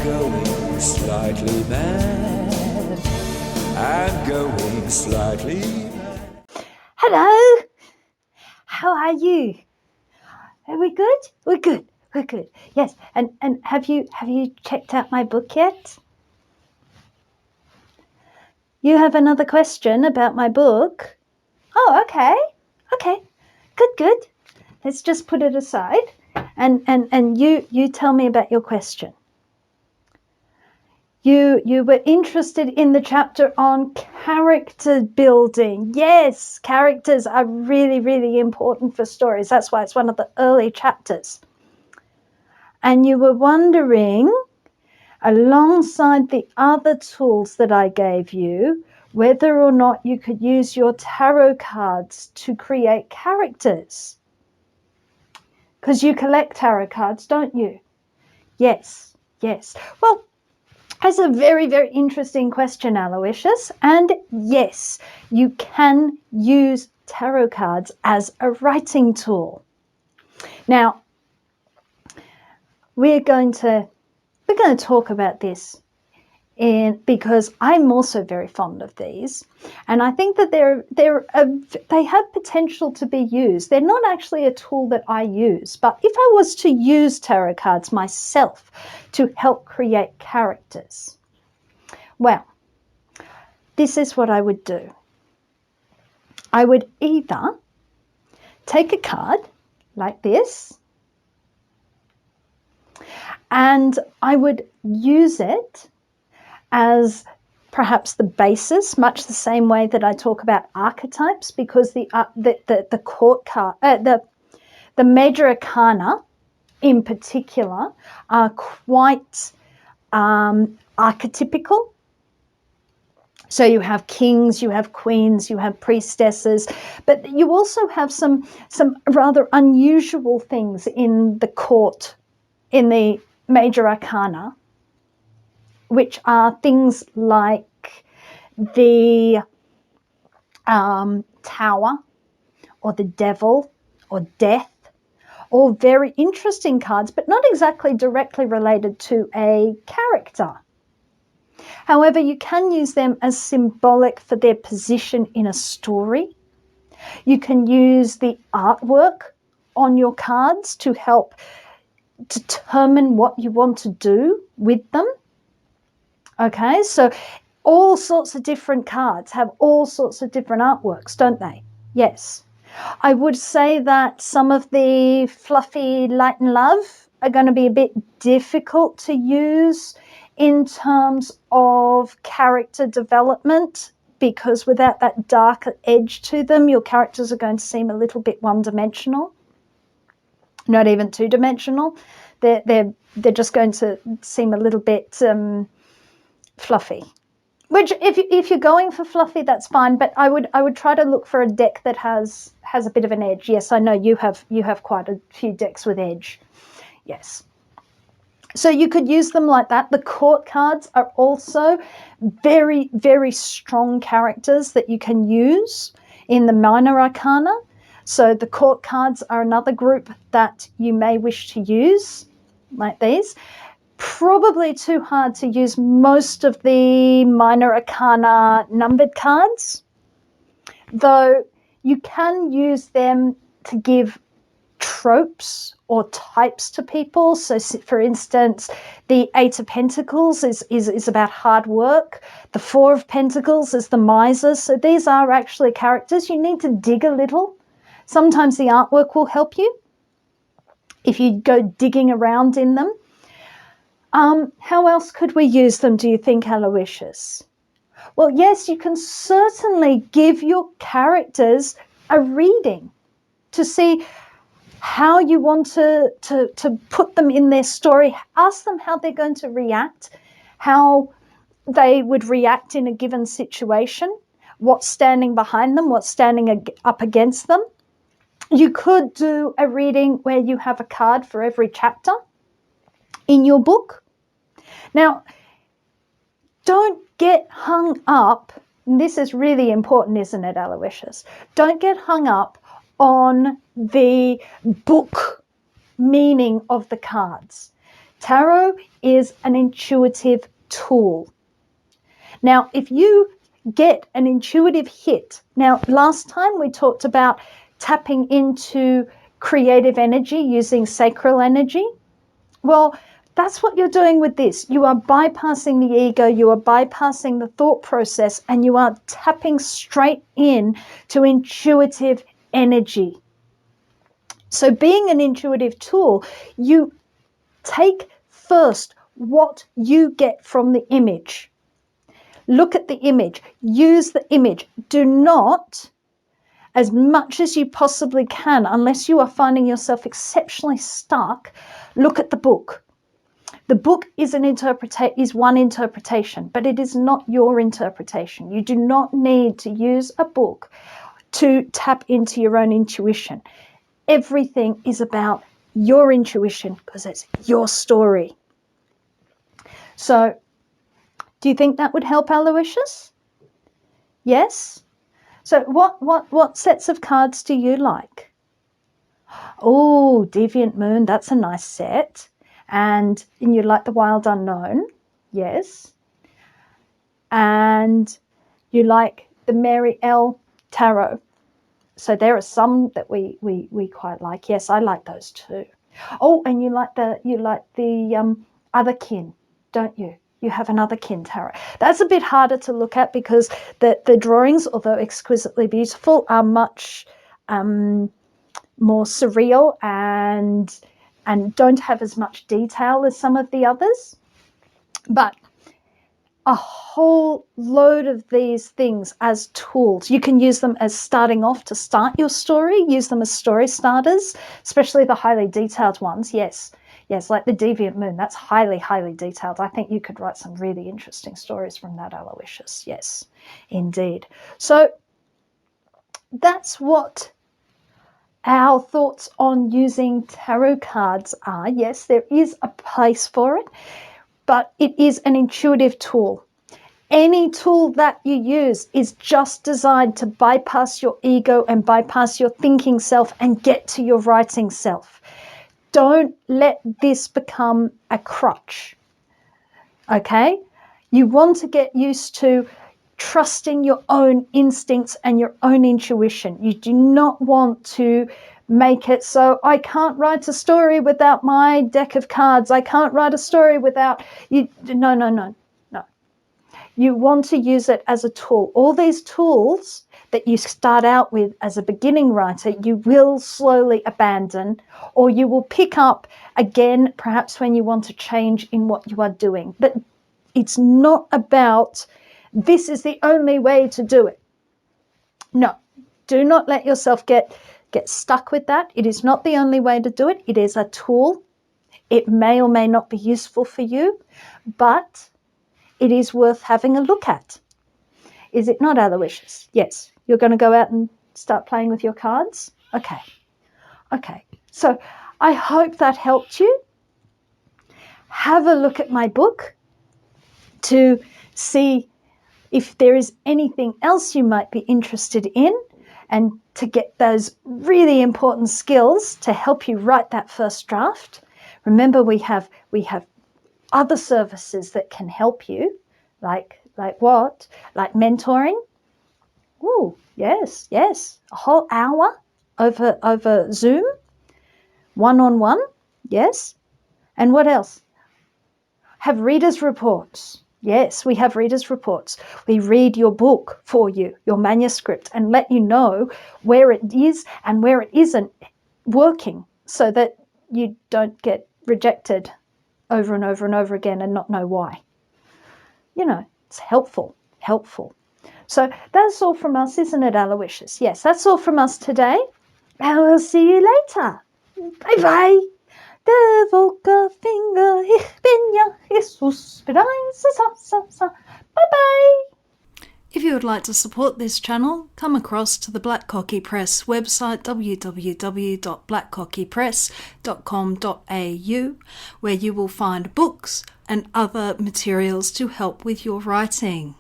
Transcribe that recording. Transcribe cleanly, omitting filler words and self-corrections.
going slightly mad. I'm going slightly mad. Hello. How are you? Are we good? We're good. We're good. Yes. And have you checked out my book yet? You have another question about my book? Oh, okay. Okay. Good. Let's just put it aside. And you tell me about your question. You were interested in the chapter on character building. Yes, characters are really, really important for stories. That's why it's one of the early chapters. And you were wondering, alongside the other tools that I gave you, whether or not you could use your tarot cards to create characters. Because you collect tarot cards, don't you? Yes. Well, that's a very, very interesting question, Aloysius. And yes, you can use tarot cards as a writing tool. Now, we're going to talk about this because I'm also very fond of these, and I think that they have potential to be used. They're not actually a tool that I use, but if I was to use tarot cards myself to help create characters, well, this is what I would do. I would either take a card like this, and I would use it as perhaps the basis, much the same way that I talk about archetypes, because the court card, the major arcana in particular, are quite archetypical. So you have kings, you have queens, you have priestesses, but you also have some rather unusual things in the court, in the major arcana, which are things like the tower or the devil or death, all very interesting cards, but not exactly directly related to a character. However, you can use them as symbolic for their position in a story. You can use the artwork on your cards to help determine what you want to do with them. Okay, so all sorts of different cards have all sorts of different artworks, don't they? Yes. I would say that some of the fluffy light and love are going to be a bit difficult to use in terms of character development, because without that darker edge to them, your characters are going to seem a little bit one-dimensional, not even two-dimensional. They're just going to seem a little bit fluffy. Which, if you're going for fluffy, that's fine. But I would try to look for a deck that has a bit of an edge. Yes, I know you have quite a few decks with edge. Yes. So you could use them like that. The court cards are also very, very strong characters that you can use in the minor arcana. So the court cards are another group that you may wish to use, like these. Probably too hard to use most of the minor arcana numbered cards, though you can use them to give tropes or types to people. So for instance, the Eight of Pentacles is about hard work. The Four of Pentacles is the miser. So these are actually characters. You need to dig a little. Sometimes the artwork will help you if you go digging around in them. How else could we use them, do you think, Aloysius? Well, yes, you can certainly give your characters a reading to see how you want to put them in their story. Ask them how they're going to react, how they would react in a given situation, what's standing behind them, what's standing up against them. You could do a reading where you have a card for every chapter in your book. Now, don't get hung up, and this is really important, isn't it, Aloysius? Don't get hung up on the book meaning of the cards. Tarot is an intuitive tool. Now, if you get an intuitive hit, now last time we talked about tapping into creative energy using sacral energy. Well, that's what you're doing with this. You are bypassing the ego, you are bypassing the thought process, and you are tapping straight in to intuitive energy. So being an intuitive tool, you take first what you get from the image. Look at the image, use the image. Do not, as much as you possibly can, unless you are finding yourself exceptionally stuck, look at the book. The book is one interpretation, but it is not your interpretation. You do not need to use a book to tap into your own intuition. Everything is about your intuition because it's your story. So, do you think that would help, Aloysius? Yes? So what sets of cards do you like? Oh, Deviant Moon, that's a nice set. And you like the Wild Unknown, yes. And you like the Mary L. Tarot. So there are some that we quite like. Yes, I like those too. Oh, and you like the Otherkin, don't you? You have an Otherkin tarot. That's a bit harder to look at because the drawings, although exquisitely beautiful, are much more surreal and don't have as much detail as some of the others. But a whole load of these things as tools. You can use them as starting off to start your story, use them as story starters, especially the highly detailed ones. Yes, like the Deviant Moon, that's highly, highly detailed. I think you could write some really interesting stories from that, Aloysius. Yes, indeed. So that's what our thoughts on using tarot cards are. Yes, there is a place for it, but it is an intuitive tool. Any tool that you use is just designed to bypass your ego and bypass your thinking self and get to your writing self. Don't let this become a crutch, okay? You want to get used to trusting your own instincts and your own intuition. You do not want to make it so I can't write a story without my deck of cards. I can't write a story without you. No. You want to use it as a tool. All these tools that you start out with as a beginning writer, you will slowly abandon, or you will pick up again, perhaps when you want to change in what you are doing. But it's not about this is the only way to do it. No, do not let yourself get stuck with that. It is not the only way to do it. It is a tool. It may or may not be useful for you, but it is worth having a look at. Is it not, Aloysius? Yes. You're going to go out and start playing with your cards? Okay. So I hope that helped you. Have a look at my book to see if there is anything else you might be interested in and to get those really important skills to help you write that first draft. Remember, we have other services that can help you, like what? Like mentoring. Oh, yes. A whole hour over Zoom, one-on-one, yes. And what else? Have readers' reports. Yes, we have readers' reports. We read your book for you, your manuscript, and let you know where it is and where it isn't working so that you don't get rejected over and over and over again and not know why. It's helpful. So that's all from us, isn't it, Aloysius? Yes, that's all from us today. And we'll see you later. Bye-bye. Der Wolkerfinger, ich bin ja Jesus. Bye-bye. If you would like to support this channel, come across to the Black Cockie Press website www.blackcockiepress.com.au, where you will find books and other materials to help with your writing.